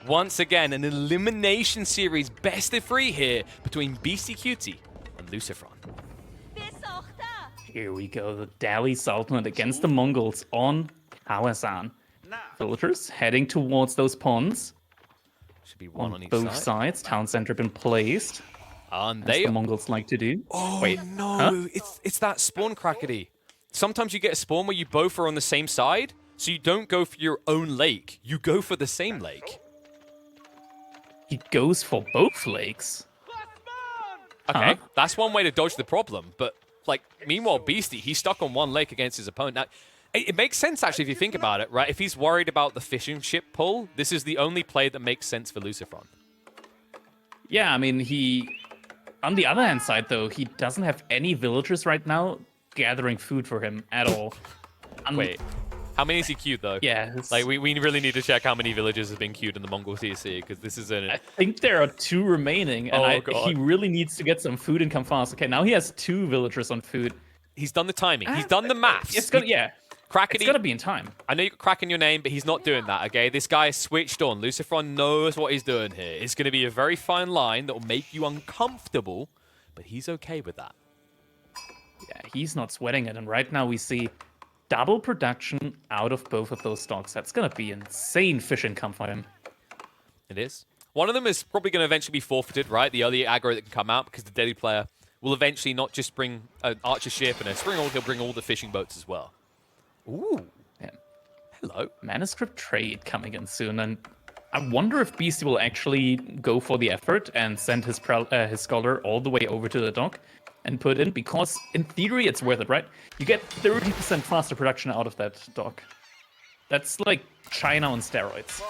Once again, an elimination series best of 3 here between Beastyqt and LucifroN. Here we go, the Delhi Sultanate against the Mongols on Kawasan. Villagers heading towards those ponds. Should be one on each both side. sides. Town center been placed. And as the Mongols like to do. Oh, wait, no, huh? it's that spawn, Crackedy. Sometimes you get a spawn where you both are on the same side, so you don't go for your own lake. You go for the same lake. He goes for both lakes. Okay, that's one way to dodge the problem, but like, meanwhile, Beastie, he's stuck on one lake against his opponent. Now, it makes sense, actually, if you think about it, right? If he's worried about the fishing ship pull, this is the only play that makes sense for LucifroN. Yeah, I mean, on the other hand side, though, he doesn't have any villagers right now gathering food for him at all. Wait, how many is he queued, though? Yeah. Like, we really need to check how many villagers have been queued in the Mongol CSC, because this is I think there are 2 remaining, and he really needs to get some food and come fast. Okay, now he has 2 villagers on food. He's done the timing. He's done the maths. It's gonna, yeah. Crackedy, it's gotta be in time. I know you got Crack in your name, but he's not doing that, okay? This guy is switched on. LucifroN knows what he's doing here. It's going to be a very fine line that will make you uncomfortable, but he's okay with that. Yeah, he's not sweating it, and right now we see double production out of both of those stocks. That's going to be insane fish income for him. It is. One of them is probably going to eventually be forfeited, right? The early aggro that can come out, because the Delhi player will eventually not just bring an archer ship and a spring hold, he'll bring all the fishing boats as well. Ooh. Yeah. Hello. Manuscript trade coming in soon, and I wonder if Beastie will actually go for the effort and send his scholar all the way over to the dock and put in, because in theory it's worth it, right? You get 30% faster production out of that dock. That's like China on steroids.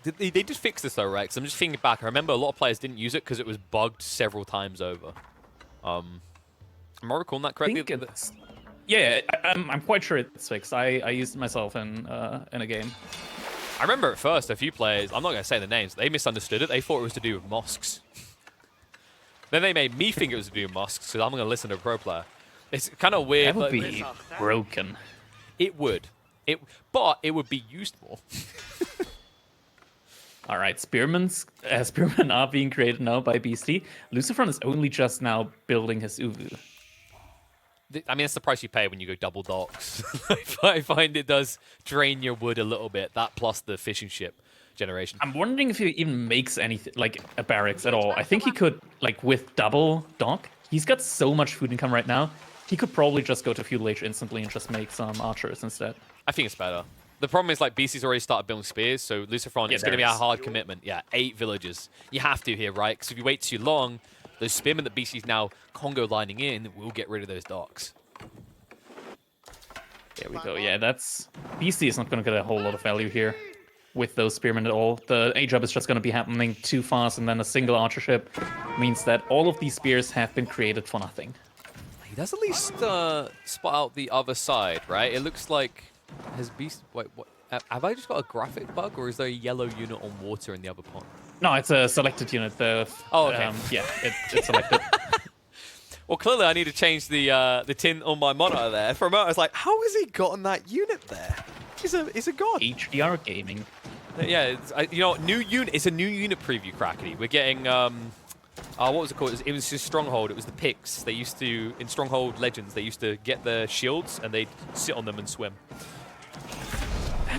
They did fix this though, right? Because I'm just thinking back. I remember a lot of players didn't use it because it was bugged several times over. Am I recalling that correctly? Yeah, I'm quite sure it's fixed. I used it myself in a game. I remember at first a few players, I'm not going to say the names, they misunderstood it. They thought it was to do with mosques. Then they made me think it was to do with mosques, so I'm going to listen to a pro player. It's kind of weird. That would be broken. It would. But it would be used more. All right, spearmen are being created now by Beastie. LucifroN is only just now building his Uvu. I mean, it's the price you pay when you go double docks. I find it does drain your wood a little bit, that plus the fishing ship generation. I'm wondering if he even makes anything, like a barracks at all. I think he could, like with double dock, he's got so much food income right now, he could probably just go to Feudal Age instantly and just make some archers instead. I think it's better. The problem is, like, BC's already started building spears, so LucifroN, it's going to be a hard commitment. Yeah, 8 villagers. You have to here, right? Because if you wait too long, those spearmen that BC's now Congo lining in will get rid of those docks. There we go. Yeah, BC is not going to get a whole lot of value here with those spearmen at all. The A-job is just going to be happening too fast, and then a single archer ship means that all of these spears have been created for nothing. He does at least spot out the other side, right? It looks like... Has Beast... Wait, what? Have I just got a graphic bug, or is there a yellow unit on water in the other pond? No, it's a selected unit. Oh, okay. Yeah, it's selected. Well, clearly I need to change the tint on my monitor there. For a moment, I was like, how has he gotten that unit there? He's a god. HDR gaming. Yeah, you know, new unit. It's a new unit preview, Crackedy. We're getting what was it called? It was just Stronghold. It was the Picts. They used to, in Stronghold Legends, they used to get the shields and they'd sit on them and swim.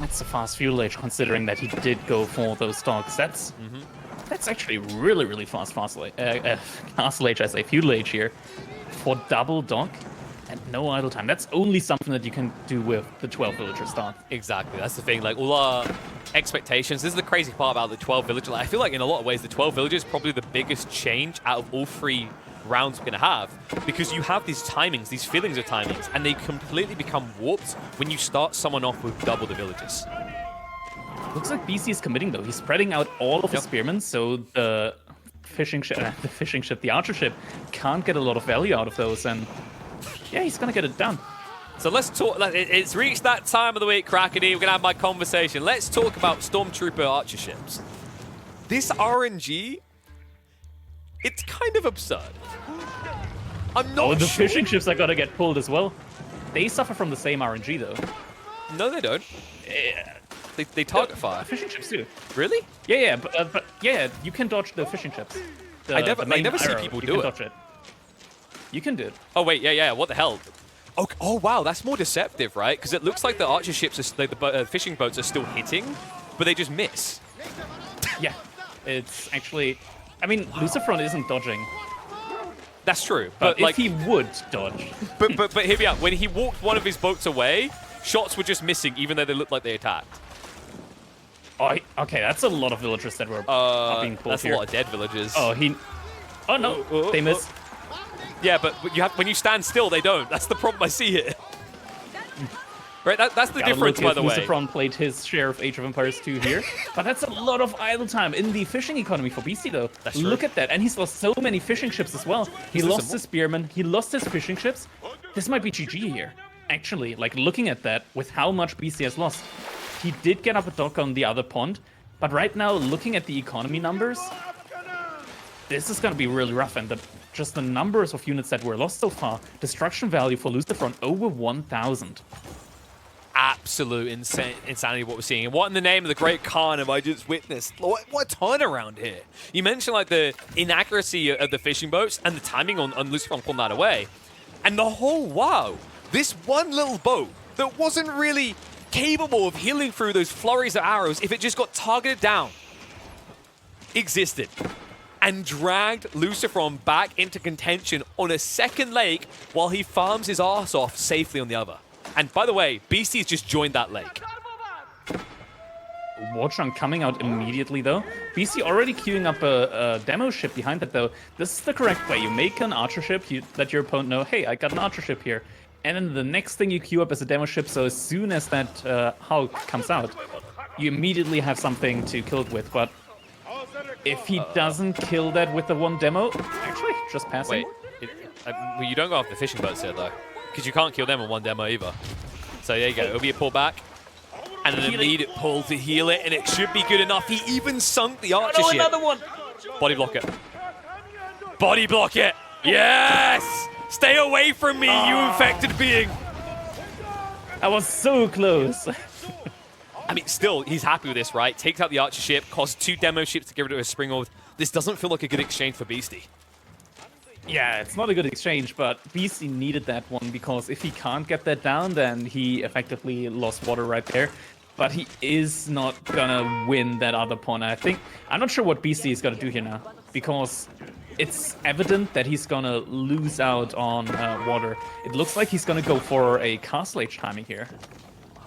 That's a fast Feudal Age, considering that he did go for those dogs. That's actually really, really fast Castle Age, I say Feudal Age here, for double dock and no idle time. That's only something that you can do with the 12 villager start. Exactly, that's the thing. Like, all our expectations, this is the crazy part about the 12 villagers. Like, I feel like in a lot of ways, the 12 villagers is probably the biggest change out of all 3 rounds we're going to have, because you have these timings, these feelings of timings, and they completely become warped when you start someone off with double the villagers. Looks like BC is committing, though. He's spreading out all of the spearmen, so the fishing ship, the archer ship, can't get a lot of value out of those, and yeah, he's gonna get it done. So let's talk. It's reached that time of the week, Crackedy. We're gonna have my conversation. Let's talk about Stormtrooper archer ships. This RNG, it's kind of absurd. I'm not the sure. fishing ships are gonna get pulled as well. They suffer from the same RNG, though. No, they don't. They target fire. Fishing chips too. Really? Yeah, but yeah, you can dodge the fishing chips. I never see arrow, people you do can it. Dodge it. You can do it. Oh wait, yeah. What the hell? Oh wow, that's more deceptive, right? Because it looks like the archer ships, the fishing boats are still hitting, but they just miss. Yeah, it's actually. I mean, LucifroN isn't dodging. That's true, But like if he would dodge. but hear me out. When he walked one of his boats away, shots were just missing, even though they looked like they attacked. Oh, okay, that's a lot of villagers that were being pulled That's here. a lot of dead villagers. Oh, Oh no, they missed. Yeah, but when you stand still, they don't. That's the problem I see here. Right, that's the difference, by the way. LucifroN played his share of Age of Empires 2 here, but that's a lot of idle time in the fishing economy for Beasty, though. That's true. Look at that, and he's lost so many fishing ships as well. He lost his spearmen, he lost his fishing ships. This might be GG here, actually. Like, looking at that, with how much Beasty has lost. He did get up a dock on the other pond, but right now, looking at the economy numbers, this is going to be really rough, and just the numbers of units that were lost so far, destruction value for LucifroN over 1,000. Absolute insanity what we're seeing. And what in the name of the Great Khan have I just witnessed? What turnaround here? You mentioned like the inaccuracy of the fishing boats and the timing on LucifroN pulling that away. And the whole wow, this one little boat that wasn't really capable of healing through those flurries of arrows if it just got targeted down, existed. And dragged LucifroN back into contention on a second lake while he farms his arse off safely on the other. And by the way, Beasty's just joined that lake. Warchunk coming out immediately, though. Beasty already queuing up a demo ship behind that, though. This is the correct way. You make an archer ship, you let your opponent know, hey, I got an archer ship here. And then the next thing you queue up is a demo ship, so as soon as that Hulk comes out, you immediately have something to kill it with. But if he doesn't kill that with the one demo, actually, just passing. Wait, well, you don't go off the fishing boats here, though. Because you can't kill them on one demo either. So there you go. It'll be a pullback. And an immediate pull to heal it, and it should be good enough. He even sunk the archer ship. Another one! Body block it. Body block it! Yes! Stay away from me, you infected being! I was so close. I mean, still, he's happy with this, right? Takes out the archer ship, costs 2 demo ships to get rid of his Springhold. This doesn't feel like a good exchange for Beasty. Yeah, it's not a good exchange, but Beasty needed that one because if he can't get that down, then he effectively lost water right there. But he is not gonna win that other pawn. I'm not sure what Beasty is gonna do here now because it's evident that he's gonna lose out on water. It looks like he's gonna go for a castle age timing here.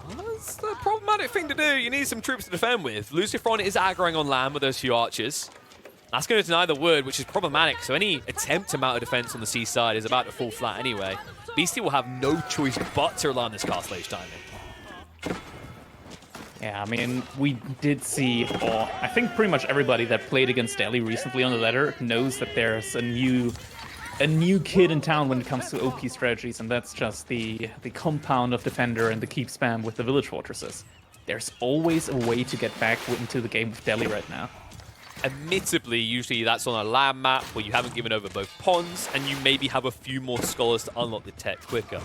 That's the problematic thing to do. You need some troops to defend with. LucifroN is aggroing on land with those few archers. That's going to deny the word, which is problematic. So any attempt to mount a defense on the seaside is about to fall flat anyway. Beasty will have no choice but to rely on this castle age timing. Yeah, I mean, we did see, or I think pretty much everybody that played against Delhi recently on the ladder knows that there's a new kid in town when it comes to OP strategies, and that's just the compound of Defender and the keep spam with the village fortresses. There's always a way to get back into the game with Delhi right now. Admittedly, usually that's on a land map where you haven't given over both ponds, and you maybe have a few more scholars to unlock the tech quicker.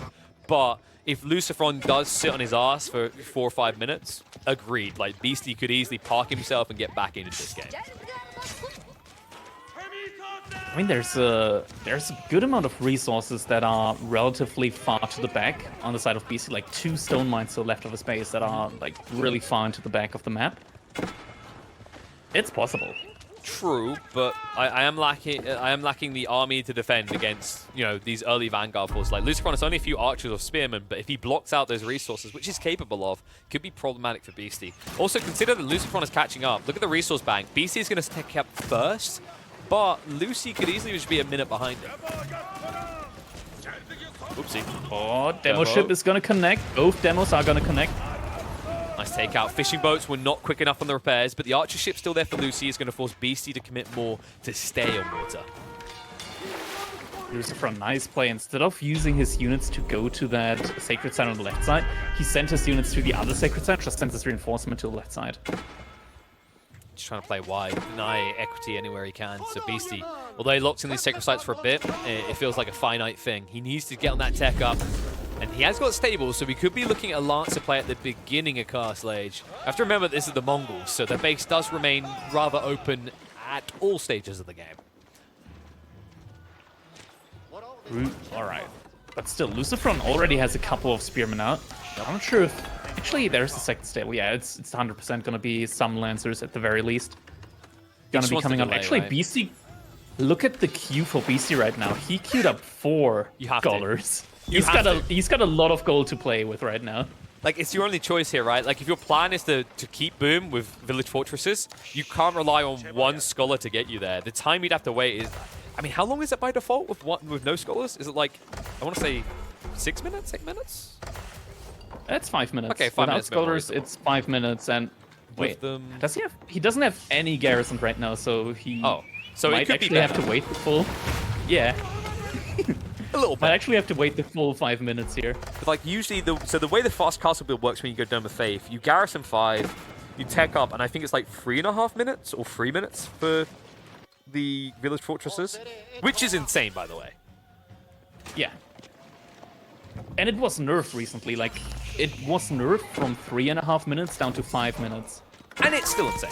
But if LucifroN does sit on his ass for 4 or 5 minutes, agreed. Like, Beasty could easily park himself and get back into this game. I mean, there's a good amount of resources that are relatively far to the back on the side of Beasty, like 2 stone mines to the left of his base that are like really far into the back of the map. It's possible. True, but I am lacking the army to defend against, you know, these early Vanguard forces. Like, LucifroN has only a few archers or spearmen, but if he blocks out those resources, which he's capable of, could be problematic for Beasty. Also, consider that LucifroN is catching up. Look at the resource bank. Beasty is going to take up first, but Lucy could easily just be a minute behind him. Oopsie. Oh, demo ship is going to connect. Both demos are going to connect. Nice takeout. Fishing boats were not quick enough on the repairs, but the archer ship still there for Lucy is going to force Beasty to commit more to stay on water. LucifroN, nice play. Instead of using his units to go to that sacred side on the left side, he sent his units to the other sacred side, just sent his reinforcement to the left side. Just trying to play wide, deny equity anywhere he can. So Beasty, although he locks in these sacred sites for a bit, it feels like a finite thing. He needs to get on that tech up. And he has got stables, so we could be looking at a Lancer play at the beginning of Castle Age. I have to remember this is the Mongols, so their base does remain rather open at all stages of the game. All right. But still, LucifroN already has a couple of Spearmen out. I'm not sure if... Actually, there's the second stable. Yeah, it's 100% going to be some Lancers at the very least. Going to be coming out. Actually, right? Beasty... Look at the queue for Beasty right now. He queued up 4 scholars. He's got a lot of gold to play with right now. Like, it's your only choice here, right? Like, if your plan is to keep Boom with Village Fortresses, you can't rely on one scholar to get you there. The time you'd have to wait is... I mean, how long is it by default with no scholars? Is it like, I want to say 6 minutes, 8 minutes? That's 5 minutes. Okay, 5 minutes. Without scholars, it's 5 minutes. And wait, does he have? He doesn't have any garrison right now, so he so might actually have to wait the full. Yeah. A little bit. Might actually have to wait the full 5 minutes here. But like usually, the way the fast castle build works when you go Dome of Faith, you garrison 5, you tech up, and I think it's like 3.5 minutes or 3 minutes for the village fortresses, which is insane, by the way. Yeah. And it was nerfed recently. Like, it was nerfed from 3.5 minutes down to 5 minutes. And it's still insane.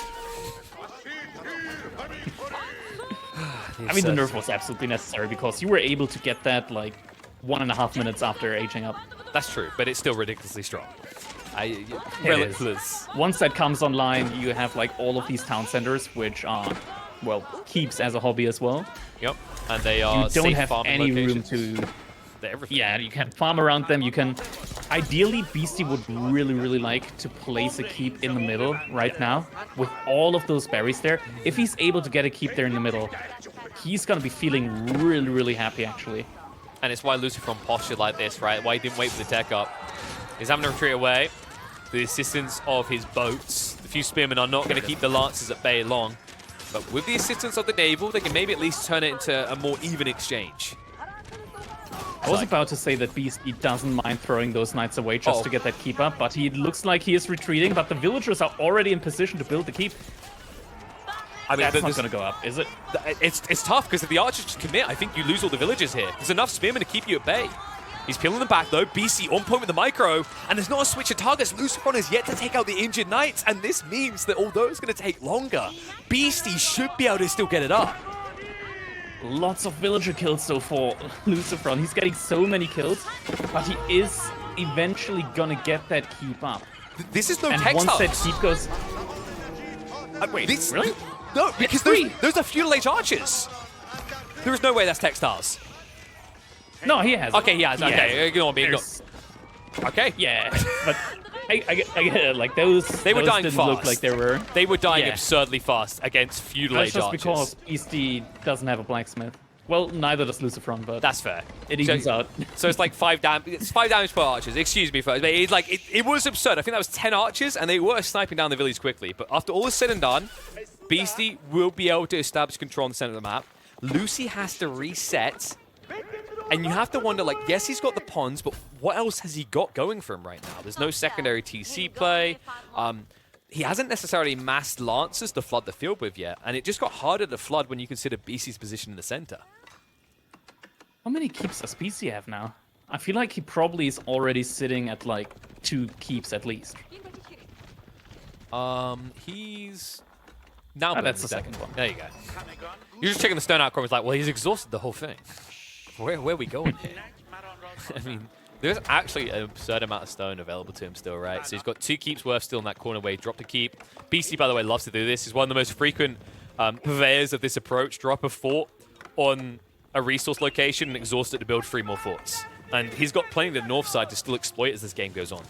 I mean, the nerf was absolutely necessary because you were able to get that, like, 1.5 minutes after aging up. That's true, but it's still ridiculously strong. Relentless. Once that comes online, you have, like, all of these town centers, which are... well, keeps as a hobby as well. Yep, and they are you don't have any room to... Yeah, you can farm around them. You can... Ideally, Beasty would really, really like to place a keep in the middle right now with all of those berries there. If he's able to get a keep there in the middle, he's going to be feeling really, really happy, actually. And it's why LucifroN postured like this, right? Why he didn't wait for the tech up. He's having to retreat away. The assistance of his boats. The few spearmen are not going to keep the Lancers at bay long. But with the assistance of the naval, they can maybe at least turn it into a more even exchange. I was about to say that Beasty doesn't mind throwing those knights away just to get that keep up, but he looks like he is retreating, but the villagers are already in position to build the keep. I mean, that's not going to go up, is it? It's tough, because if the archers just commit, I think you lose all the villagers here. There's enough spearmen to keep you at bay. He's peeling them back, though. BC on point with the micro, and there's not a switch of targets. LucifroN is yet to take out the injured knights, and this means that although it's going to take longer, Beasty should be able to still get it up. Lots of villager kills so far, LucifroN. He's getting so many kills, but he is eventually going to get that keep up. This is no and text once that keep goes... wait, this... Really? No, because those are feudal age archers. There is no way that's textiles. No, he has. Okay, he has. Okay, ignore me. Okay. Yeah, but I get it. Like those. They were dying didn't fast. Look like they were. They were dying absurdly fast against feudal age just archers. Because Beasty doesn't have a blacksmith. Well, neither does LucifroN, but that's fair. It evens out. So it's like 5 damage. It's 5 damage per archers. Excuse me, folks. But it's like it was absurd. I think that was 10 archers, and they were sniping down the village quickly. But after all is said and done, Beasty will be able to establish control in the center of the map. Lucy has to reset. And you have to wonder, like, yes, he's got the ponds, but what else has he got going for him right now? There's no secondary TC play. He hasn't necessarily massed Lancers to flood the field with yet, and it just got harder to flood when you consider BC's position in the center. How many keeps does BC have now? I feel like he probably is already sitting at, like, 2 keeps at least. He's... Now that's the second one. There you go. You're just checking the stone out comments like, well, he's exhausted the whole thing. Where are we going here? I mean, there's actually an absurd amount of stone available to him still, right? So he's got 2 keeps worth still in that corner where he dropped a keep. BC, by the way, loves to do this. He's one of the most frequent purveyors of this approach. Drop a fort on a resource location and exhaust it to build 3 more forts. And he's got plenty of the north side to still exploit as this game goes on.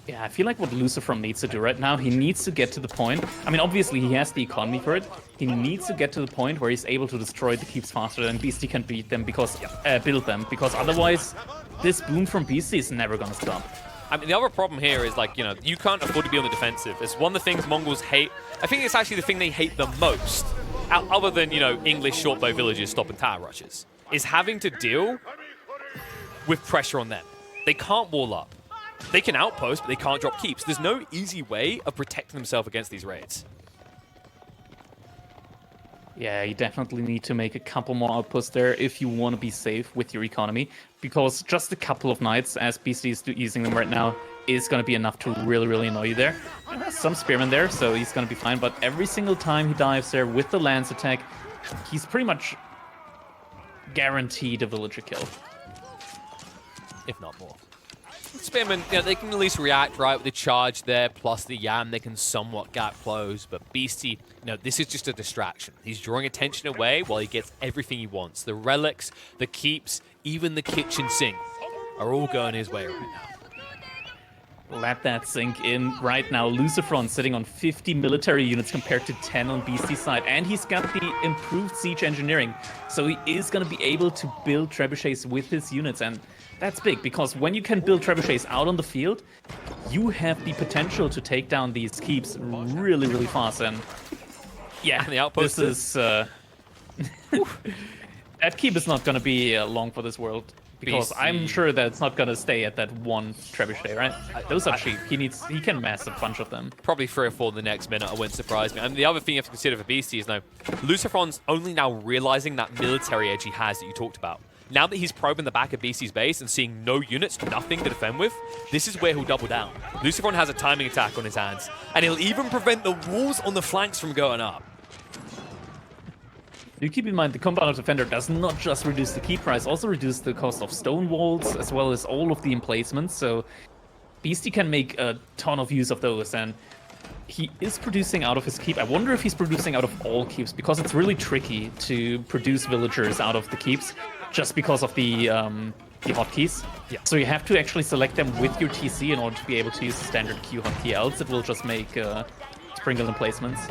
Yeah, I feel like what LucifroN needs to do right now, he needs to get to the point. I mean, obviously, he has the economy for it. He needs to get to the point where he's able to destroy the keeps faster than Beasty can beat them because build them. Because otherwise, this boom from Beasty is never going to stop. I mean, the other problem here is, like, you know, you can't afford to be on the defensive. It's one of the things Mongols hate. I think it's actually the thing they hate the most, other than, you know, English shortbow villages stopping tower rushes, is having to deal with pressure on them. They can't wall up. They can outpost, but they can't drop keeps. There's no easy way of protecting themselves against these raids. Yeah, you definitely need to make a couple more outposts there if you want to be safe with your economy, because just a couple of knights, as BC is using them right now, is going to be enough to really, really annoy you there. Some spearmen there, so he's going to be fine, but every single time he dives there with the lance attack, he's pretty much guaranteed a villager kill. If not more. Spearmen, they can at least react right with the charge there, plus the Yam, they can somewhat gap close, but Beasty, this is just a distraction. He's drawing attention away while he gets everything he wants. The relics, the keeps, even the kitchen sink are all going his way right now. Let that sink in right now. LucifroN sitting on 50 military units compared to 10 on Beasty's side, and he's got the improved siege engineering, so he is going to be able to build trebuchets with his units, and that's big, because when you can build trebuchets out on the field, you have the potential to take down these keeps really, really fast. And yeah, and the outpost this is that keep is not going to be long for this world, because I'm sure that it's not going to stay at that one trebuchet, right? Those are cheap. He can mass a bunch of them. Probably 3 or 4 in the next minute. I wouldn't surprise me. And the other thing you have to consider for Beasty is now, LucifroN's only now realizing that military edge he has that you talked about. Now that he's probing the back of BC's base and seeing no units, nothing to defend with, this is where he'll double down. LucifroN has a timing attack on his hands, and he'll even prevent the walls on the flanks from going up. You keep in mind, the Compound Defender does not just reduce the key price, also reduce the cost of stone walls, as well as all of the emplacements, so Beasty can make a ton of use of those, and he is producing out of his keep. I wonder if he's producing out of all keeps, because it's really tricky to produce villagers out of the keeps, just because of the hotkeys. Yeah. So you have to actually select them with your TC in order to be able to use the standard Q hotkey, else it will just make sprinkle emplacements.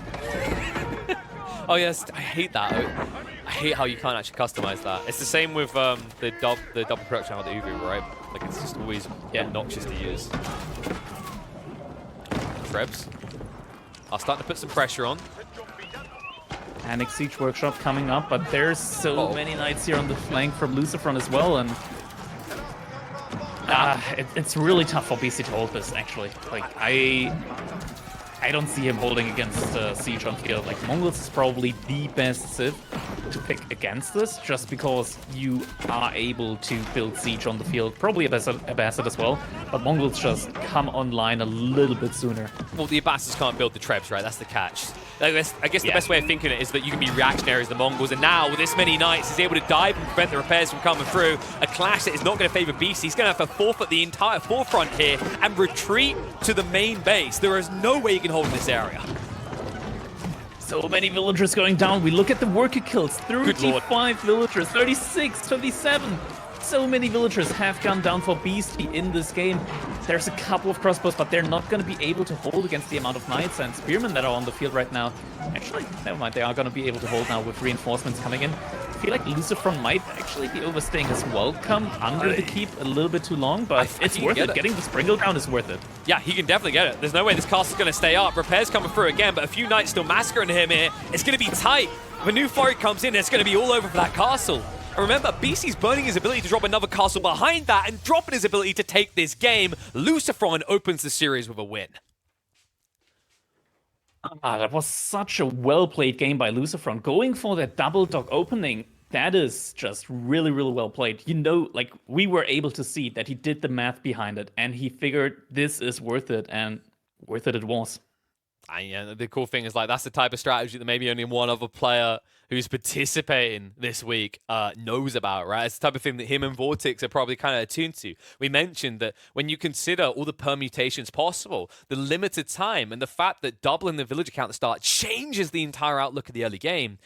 Oh yes, I hate that. I hate how you can't actually customize that. It's the same with the double production with the Uvu, right? Like, it's just always obnoxious to use. Trebs are starting to put some pressure on. Panic Siege Workshop coming up, but there's so many knights here on the flank from LucifroN as well, and it's really tough for BC to hold this, actually. Like, I don't see him holding against Siege on field. Like, Mongols is probably the best civ to pick against this, just because you are able to build Siege on the field. Probably Abbasid as well, but Mongols just come online a little bit sooner. Well, the Abbasids can't build the Trebs, right? That's the catch. I guess the best way of thinking it is that you can be reactionary as the Mongols, and now with this many knights, he's able to dive and prevent the repairs from coming through. A clash that is not going to favor BC. He's going to have to forfeit the entire forefront here and retreat to the main base. There is no way you can hold this area. So many villagers going down. We look at the worker kills. 35 villagers, 36, 27. So many villagers have gone down for Beasty in this game. There's a couple of crossbows, but they're not going to be able to hold against the amount of knights and spearmen that are on the field right now. Actually, never mind. They are going to be able to hold now with reinforcements coming in. I feel like LucifroN might actually be overstaying his welcome under the keep a little bit too long, but it's worth it. Getting the sprinkle down is worth it. Yeah, he can definitely get it. There's no way this castle's going to stay up. Repairs coming through again, but a few knights still massacring him here. It's going to be tight. If a new flurry comes in, it's going to be all over for that castle. And remember, BC's burning his ability to drop another castle behind that and dropping his ability to take this game. LucifroN opens the series with a win. That was such a well-played game by LucifroN. Going for that double dock opening, that is just really, really well played. You know, like, we were able to see that he did the math behind it, and he figured this is worth it, and worth it was. And the cool thing is, like, that's the type of strategy that maybe only one other player who's participating this week knows about, right? It's the type of thing that him and Vortex are probably kind of attuned to. We mentioned that when you consider all the permutations possible, the limited time, and the fact that doubling the villager count at the start changes the entire outlook of the early game,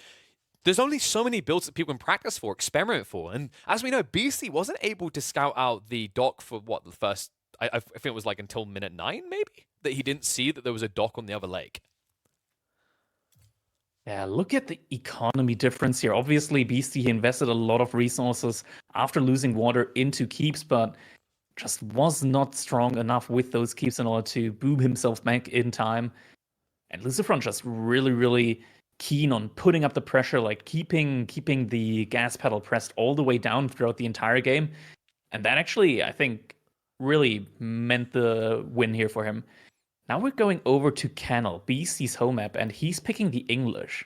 there's only so many builds that people can practice for, experiment for. And as we know, BC wasn't able to scout out the dock for, what, the first... I think it was like until minute 9, maybe? That he didn't see that there was a dock on the other lake. Yeah, look at the economy difference here. Obviously, Beasty invested a lot of resources after losing water into keeps, but just was not strong enough with those keeps in order to boom himself back in time. And LucifroN just really, really keen on putting up the pressure, like keeping the gas pedal pressed all the way down throughout the entire game. And that actually, I think, really meant the win here for him. Now we're going over to Canal, Beasty's home map, and he's picking the English.